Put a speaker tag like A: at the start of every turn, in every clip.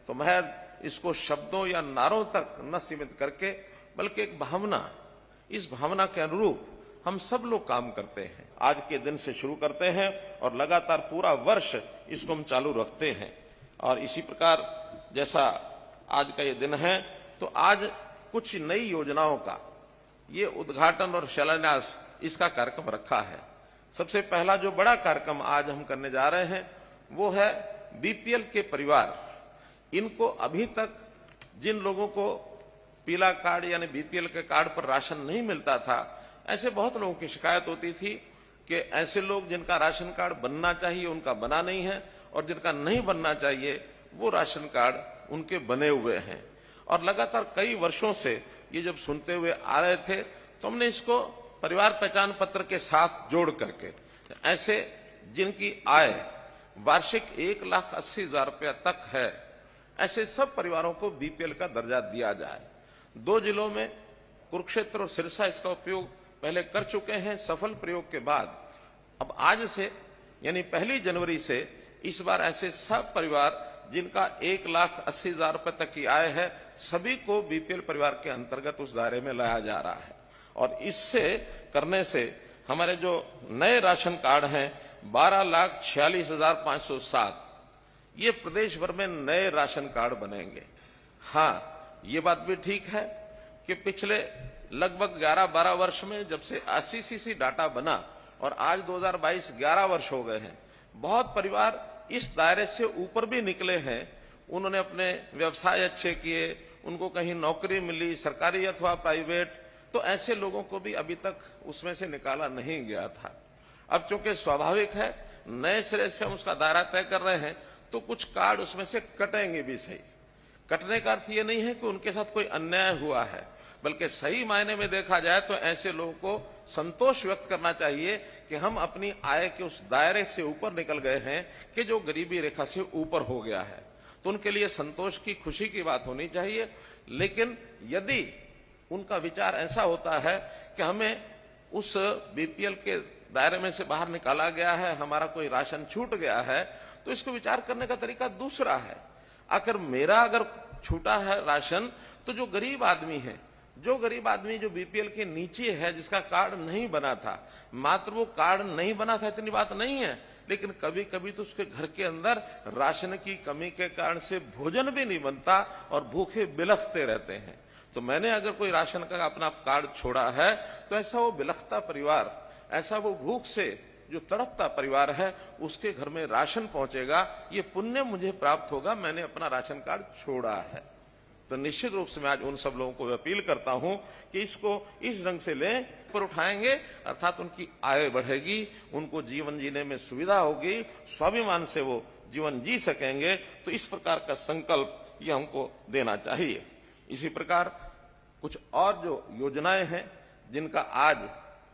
A: तो महज इसको शब्दों या नारों तक न सीमित करके बल्कि एक भावना, इस भावना के अनुरूप हम सब लोग काम करते हैं। आज के दिन से शुरू करते हैं और लगातार पूरा वर्ष इसको हम चालू रखते हैं। और इसी प्रकार जैसा आज का ये दिन है, तो आज कुछ नई योजनाओं का ये उद्घाटन और शिलान्यास इसका कार्यक्रम रखा है। सबसे पहला जो बड़ा कार्यक्रम आज हम करने जा रहे हैं वो है बीपीएल के परिवार। इनको अभी तक जिन लोगों को पीला कार्ड यानी बीपीएल के कार्ड पर राशन नहीं मिलता था, ऐसे बहुत लोगों की शिकायत होती थी कि ऐसे लोग जिनका राशन कार्ड बनना चाहिए उनका बना नहीं है, और जिनका नहीं बनना चाहिए वो राशन कार्ड उनके बने हुए हैं। और लगातार कई वर्षों से ये जब सुनते हुए आ रहे थे, तो हमने इसको परिवार पहचान पत्र के साथ जोड़ करके ऐसे जिनकी आय वार्षिक 1,80,000 रुपया तक है, ऐसे सब परिवारों को बीपीएल का दर्जा दिया जाए। 2 जिलों में कुरुक्षेत्र और सिरसा इसका उपयोग पहले कर चुके हैं। सफल प्रयोग के बाद अब आज से यानी 1 जनवरी से इस बार ऐसे सब परिवार जिनका 1,80,000 रुपए तक की आय है, सभी को बीपीएल परिवार के अंतर्गत उस दायरे में लाया जा रहा है। और इससे करने से हमारे जो नए राशन कार्ड हैं 12,46,507, ये प्रदेश भर में नए राशन कार्ड बनेंगे। हाँ, ये बात भी ठीक है कि पिछले लगभग 11-12 वर्ष में जब से आईसीसीसी डाटा बना और आज 2022 11 वर्ष हो गए हैं, बहुत परिवार इस दायरे से ऊपर भी निकले हैं। उन्होंने अपने व्यवसाय अच्छे किए, उनको कहीं नौकरी मिली, सरकारी अथवा प्राइवेट, तो ऐसे लोगों को भी अभी तक उसमें से निकाला नहीं गया था। अब चूंकि स्वाभाविक है नए सिरे से हम उसका दायरा तय कर रहे हैं, तो कुछ कार्ड उसमें से कटेंगे भी। सही कटने का अर्थ ये नहीं है कि उनके साथ कोई अन्याय हुआ है, बल्कि सही मायने में देखा जाए तो ऐसे लोगों को संतोष व्यक्त करना चाहिए कि हम अपनी आय के उस दायरे से ऊपर निकल गए हैं कि जो गरीबी रेखा से ऊपर हो गया है। तो उनके लिए संतोष की, खुशी की बात होनी चाहिए। लेकिन यदि उनका विचार ऐसा होता है कि हमें उस बीपीएल के दायरे में से बाहर निकाला गया है, हमारा कोई राशन छूट गया है, तो इसको विचार करने का तरीका दूसरा है। आखिर मेरा अगर छूटा है राशन, तो जो गरीब आदमी है, जो बीपीएल के नीचे है, जिसका कार्ड नहीं बना था, मात्र वो कार्ड नहीं बना था इतनी बात नहीं है, लेकिन कभी कभी तो उसके घर के अंदर राशन की कमी के कारण से भोजन भी नहीं बनता और भूखे बिलखते रहते हैं। तो मैंने अगर कोई राशन का अपना कार्ड छोड़ा है, तो ऐसा वो बिलखता परिवार, ऐसा वो भूख से जो तड़पता परिवार है, उसके घर में राशन पहुंचेगा, ये पुण्य मुझे प्राप्त होगा, मैंने अपना राशन कार्ड छोड़ा है। तो निश्चित रूप से मैं आज उन सब लोगों को अपील करता हूं कि इसको इस ढंग से लें, पर उठाएंगे, अर्थात उनकी आय बढ़ेगी, उनको जीवन जीने में सुविधा होगी, स्वाभिमान से वो जीवन जी सकेंगे। तो इस प्रकार का संकल्प ये हमको देना चाहिए। इसी प्रकार कुछ और जो योजनाएं हैं जिनका आज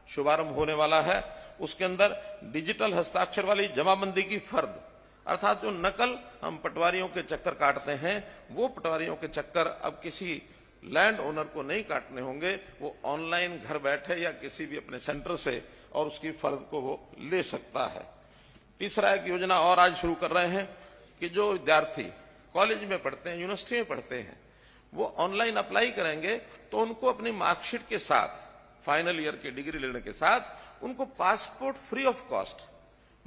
A: शुभारंभ होने वाला है, उसके अंदर डिजिटल हस्ताक्षर वाली जमाबंदी की फर्द, अर्थात जो नकल हम पटवारियों के चक्कर काटते हैं, वो पटवारियों के चक्कर अब किसी लैंड ओनर को नहीं काटने होंगे। वो ऑनलाइन घर बैठे या किसी भी अपने सेंटर से और उसकी फर्द को वो ले सकता है। तीसरा एक योजना और आज शुरू कर रहे हैं कि जो विद्यार्थी कॉलेज में पढ़ते हैं, यूनिवर्सिटी में पढ़ते हैं, वो ऑनलाइन अप्लाई करेंगे तो उनको अपनी मार्कशीट के साथ, फाइनल ईयर की डिग्री लेने के साथ, उनको पासपोर्ट फ्री ऑफ कॉस्ट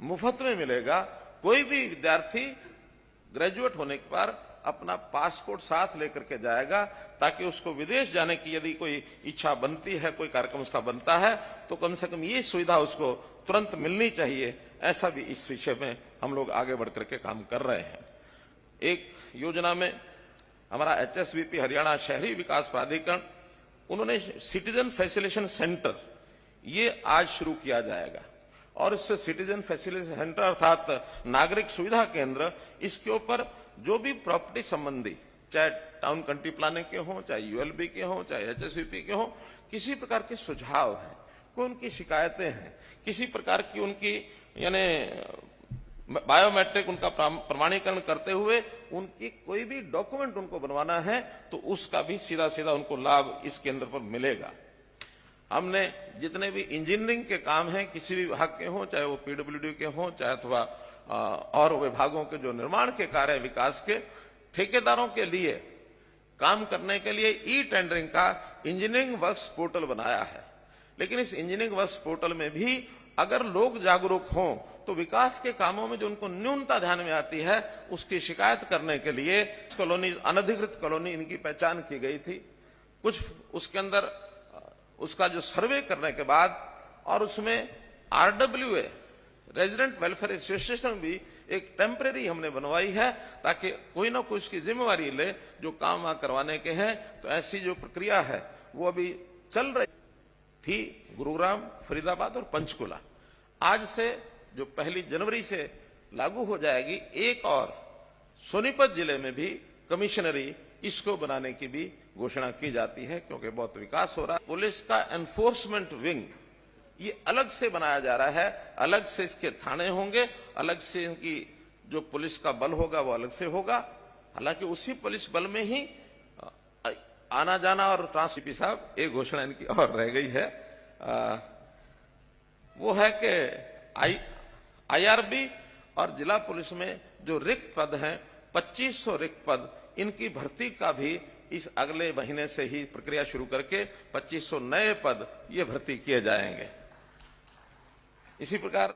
A: मुफ्त में मिलेगा। कोई भी विद्यार्थी ग्रेजुएट होने के बाद अपना पासपोर्ट साथ लेकर के जाएगा, ताकि उसको विदेश जाने की यदि कोई इच्छा बनती है, कोई कार्यक्रम उसका बनता है, तो कम से कम ये सुविधा उसको तुरंत मिलनी चाहिए। ऐसा भी इस विषय में हम लोग आगे बढ़ करके काम कर रहे हैं। एक योजना में हमारा HSVP हरियाणा शहरी विकास प्राधिकरण, उन्होंने सिटीजन फैसिलिटेशन सेंटर ये आज शुरू किया जाएगा। और इस सिटीजन फैसिलिटेशन सेंटर अर्थात नागरिक सुविधा केंद्र, इसके ऊपर जो भी प्रॉपर्टी संबंधी, चाहे टाउन कंट्री प्लानिंग के हों, चाहे ULB के हों, चाहे HSVP के हों, किसी प्रकार के सुझाव हैं, कोई उनकी शिकायतें हैं, किसी प्रकार की उनकी यानी बायोमेट्रिक उनका प्रमाणीकरण करते हुए उनकी कोई भी डॉक्यूमेंट उनको बनवाना है, तो उसका भी सीधा सीधा उनको लाभ इस केंद्र पर मिलेगा। हमने जितने भी इंजीनियरिंग के काम हैं, किसी भी विभाग के हों, चाहे वो PWD के हों, चाहे अथवा और विभागों के जो निर्माण के कार्य विकास के, ठेकेदारों के लिए काम करने के लिए ई टेंडरिंग का इंजीनियरिंग वर्क्स पोर्टल बनाया है। लेकिन इस इंजीनियरिंग वर्क्स पोर्टल में भी अगर लोग जागरूक हों तो विकास के कामों में जो उनको न्यूनता ध्यान में आती है उसकी शिकायत करने के लिए कॉलोनी, अनधिकृत कॉलोनी इनकी पहचान की गई थी। कुछ उसके अंदर उसका जो सर्वे करने के बाद और उसमें RWA रेजिडेंट वेलफेयर एसोसिएशन भी एक टेम्परेरी हमने बनवाई है ताकि कोई ना कोई उसकी जिम्मेवारी ले जो काम वहां करवाने के हैं। तो ऐसी जो प्रक्रिया है वो अभी चल रही थी गुरुग्राम, फरीदाबाद और पंचकुला। आज से जो 1 जनवरी से लागू हो जाएगी, एक और सोनीपत जिले में भी कमिश्नरी इसको बनाने की भी घोषणा की जाती है क्योंकि बहुत विकास हो रहा है। पुलिस का एनफोर्समेंट विंग ये अलग से बनाया जा रहा है, अलग से इसके थाने होंगे, अलग से इनकी जो पुलिस का बल होगा वो अलग से होगा। हालांकि उसी पुलिस बल में ही आना जाना और ट्रांसपी साहब एक घोषणा इनकी और रह गई है, वो है कि IRB और जिला पुलिस में जो रिक्त पद हैं 2500 रिक्त पद, इनकी भर्ती का भी इस अगले महीने से ही प्रक्रिया शुरू करके 2500 नए पद ये भर्ती किए जाएंगे। इसी प्रकार